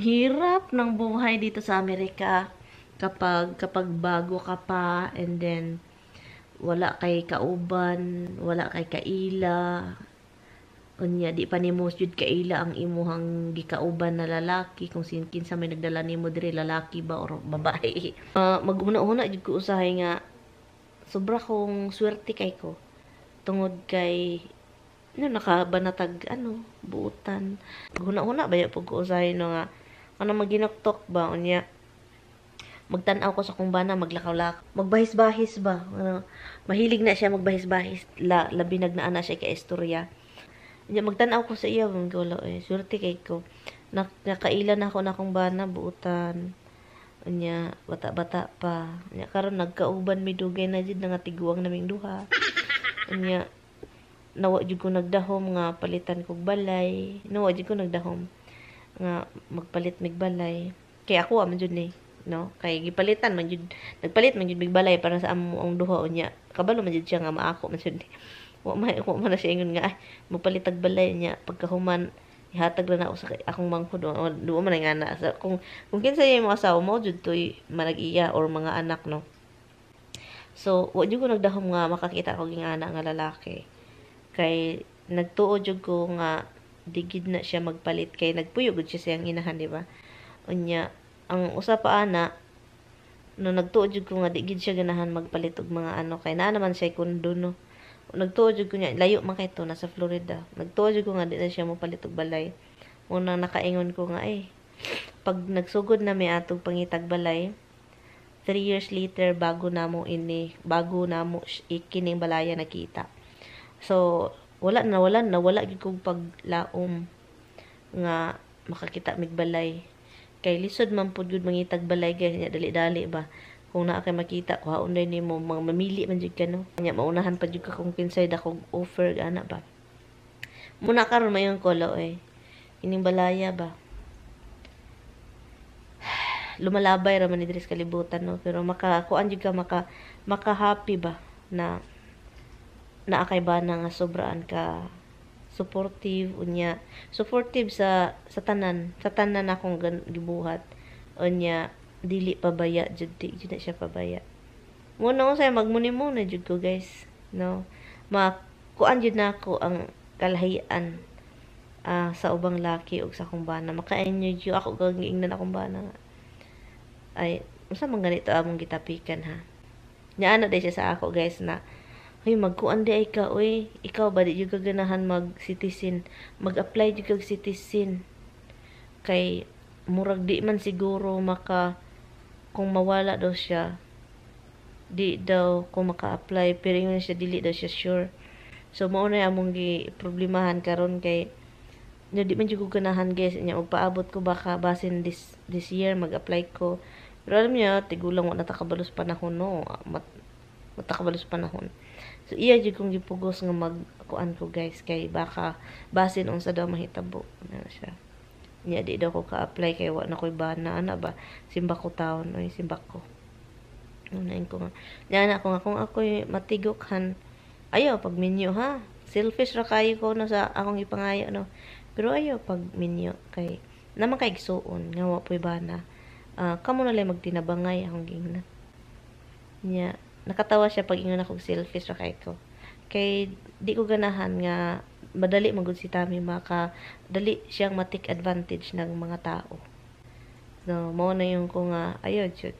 hirap ng buhay dito sa Amerika kapag bago ka pa and then wala kay kauban, wala kay kaila. Unya di pa nimo jud kaila ang imuhang gikauban na lalaki kung kinsa may nagdala nimo diri lalaki ba or babae. Maguna-una jud ko usahay nga sobra kong swerte kay ko tungod kay nakabanatag buutan. Huna-huna ba pug ko usahay no nga maginoktok ba unya magtan-aw ko sa kung bana maglakaw-lakaw magbahis-bahis ba mahilig na siya magbahis-bahis labi nagnaana siya kay istorya unya magtan-aw ko sa iya wala swerte kay ko nakailan ako na kung bana buutan unya bata-bata pa unya karon nagkauban mi dugay na jud nga tiguang naming duha unya nawa jud ko nagdahom nga palitan kog balay nawa jud ko nagdahom nga magpalit mig balay kay ako man jud ni no kay gipalitan man jud nagpalit man jud mig balay para sa among duha unya kabalo man jud siya nga maako man jud wa man na siya ingon nga magpalitag balay niya pagkahuman ihatag na ako sa akong manghud duwa man nga na sa kung kinsa yung mga asawa mo jud toy manag-iya or mga anak no so wa jud ko nagdahom nga makakita ko ging anak nga lalaki kay nagtuo jud ko nga digid na siya magpalit kay nagpuyo gud siya siyang inahan di ba unya ang usa pa ana no nagtuo jud ko nga digid siya ganahan magpalit og mga kay naa naman siya kundo no nagtuo jud ko niya layo man kay to nasa Florida nagtuo jud ko nga di na siya mopalit og balay unang nakaingon ko nga pag nagsugod na mi atong pangitag balay 3 years later bago namo ikining balaya nakita so wala gid kog paglaom nga makakita mig balay kay lisod man pud gud mangitag balay guys nya dali-dali ba kung naa kay makita kuhaon day nimo mamili man jud ka no nya maunahan pa jud ka kung kinsay dakog offer ana ba muna karon mayon ko ining balaya ba lumalabay ra man ni diri sa kalibutan no pero makakuan jud ka maka happy ba na naakay bana nga sobraan ka supportive sa tanan akong gibuhat unya dili pabaya jud na siya pabaya mo na say magmuni-muna jud ko guys no kuan jud nako ang kalahian sa ubang laki ug sa akong bana maka-enjoy jud ako gagingnan akong bana ay unsa man ganito among gitapikan ha nya ana day siya sa ako guys na hoy magkuan di ay ka ikaw ba di jud ka ganahan mag-citizen mag-apply jud kag citizen kay murag di man siguro kung mawala daw siya di daw kung maka-apply pero yun siya dili daw siya sure so mao na among problemahan karon kay di man jud ko ganahan guys nya magpaabot ko baka basin this year mag-apply ko pero alam niyo tigulang wa natakabalos panahon no matakabalos panahon so iya jud kong gipugos nga magkuan ko guys kay baka basin unsa daw mahitabo na siya nya di daw ko ka-apply kay wa na koy bana ana ba simba ko taon simba ko unahin ko nga nya na kung ako'y matigokhan ayaw pag minyo ha selfish ra kayo ko no sa akong ipangayo no pero ayaw pag minyo kay naman kay gisuon nga wa poy bana kamo na lang magtinabangay akong gingna nya nakatawa siya pag ingon akong selfish ra kay ko kay di ko ganahan nga madali magud si Tami dali siyang ma-take advantage ng mga tao so mao na yung ko nga ayaw jud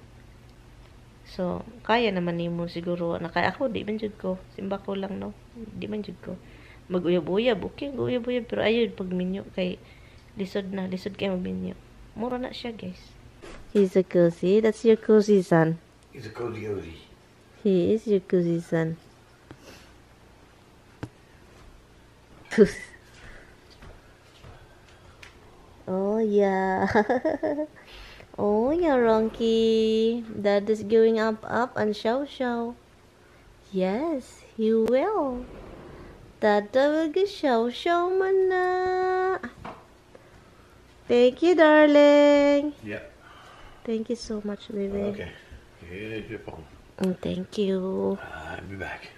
so kaya naman nimo siguro na kay ako di man jud ko simba ko lang no di man jud ko mag-uyab-uyab okay uyab-uyab pero ayaw pag minyo kay lisod kay magminyo mura na siya guys he's a cozy that's your cozy son He's a cozy. He is your cozy son. Oh yeah. Oh yeah, Ronky. Dad is going up and show. Yes, he will. Dada will go show mana. Thank you, darling. Yeah. Thank you so much, baby. Okay. Here's your phone. Thank you. I'll be back.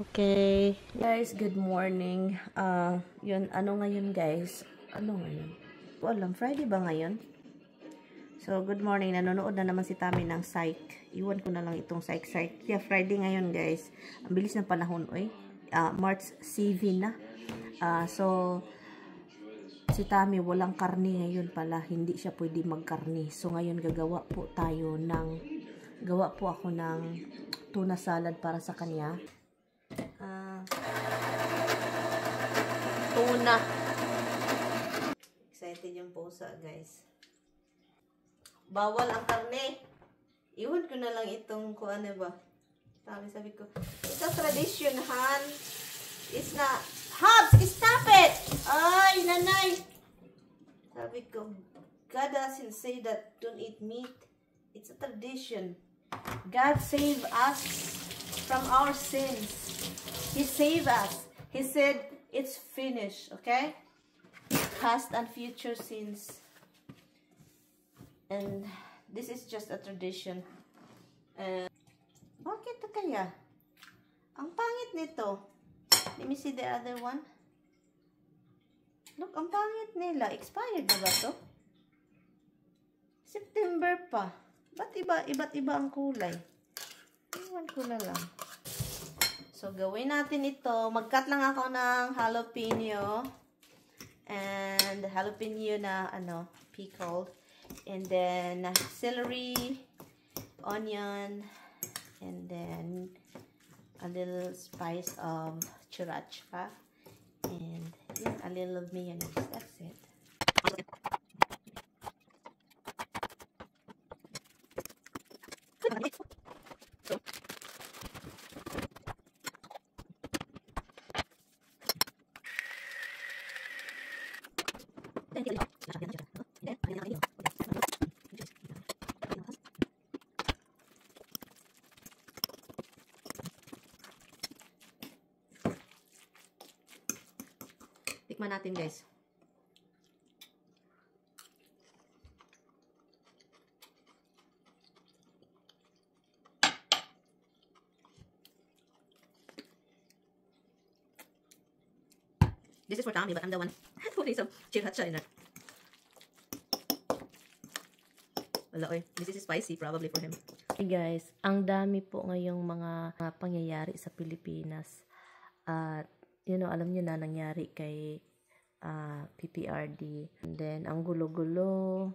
Okay. Guys, good morning. Yun, ano ngayon guys? Ano ngayon? Walang Friday ba ngayon? So, good morning. Nanonood na naman si Tami ng Psych. Iwan ko na lang itong Psych. Yeah, Friday ngayon, guys. Ang bilis ng panahon, oy. March 7 na. So, si Tami walang karne ngayon pala. Hindi siya pwede magkarne. So, ngayon gagawa po ako ng tuna salad para sa kanya. Tuna. Excited yung pusa, guys. Bawal ang karne. Iwan ko na lang itong ano ba. Sabi ko, it's a tradition, Han. It's not. Hobbs, stop it! Ay, nanay. Sabi ko, God doesn't say that don't eat meat. It's a tradition. God saved us from our sins. He saved us. He said, it's finished, okay? Past and future sins. And this is just a tradition. Bakit ito kaya? Ang pangit nito. Let me see the other one. Look, ang pangit nila. Expired na ba to? September pa. Ba't iba't iba ang kulay? Iwan ko na lang. So, gawin natin ito. Mag-cut lang ako ng jalapeno. And jalapeno na, pickled. And then, celery, onion, and then, a little spice of sriracha. And, a little mayonnaise. That's it. Tikman natin, guys. This is for Tommy, but I'm the one putting some sriracha in it. Wala, oy. This is spicy probably for him. Hey guys, ang dami po ngayong mga pangyayari sa Pilipinas. At, alam nyo na nangyari kay PPRD. And then, ang gulo-gulo,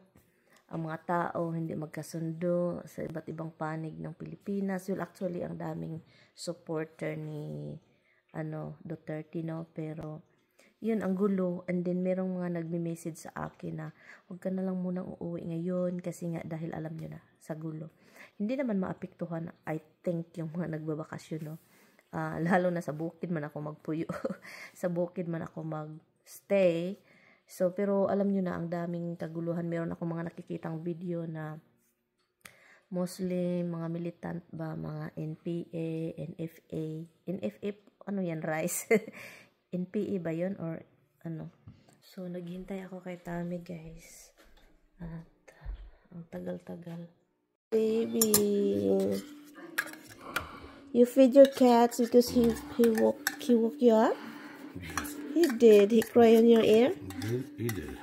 ang mga tao hindi magkasundo sa iba't ibang panig ng Pilipinas. Well, actually, ang daming supporter ni Duterte, no? Pero, yun, ang gulo. And then, merong mga nagme-message sa akin na huwag ka na lang munang uuwi ngayon kasi nga dahil alam nyo na, sa gulo. Hindi naman maapektuhan, I think, yung mga nagbabakasyon, no? Lalo na sa bukid man ako magpuyo. Sa bukid man ako magstay. So, pero alam nyo na, ang daming kaguluhan. Meron ako mga nakikitang video na Muslim, mga militant ba, mga NPA, NFA. NFA, ano yan, rice? NPA ba yun? Or ano? So, naghintay ako kay Tami, guys. At, ang tagal-tagal. Baby! You feed your cats because he woke you up? He did. He cried on your ear? He did.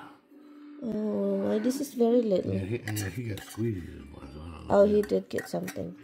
Oh, this is very little. Yeah, he got squeezed. Oh, he did get something.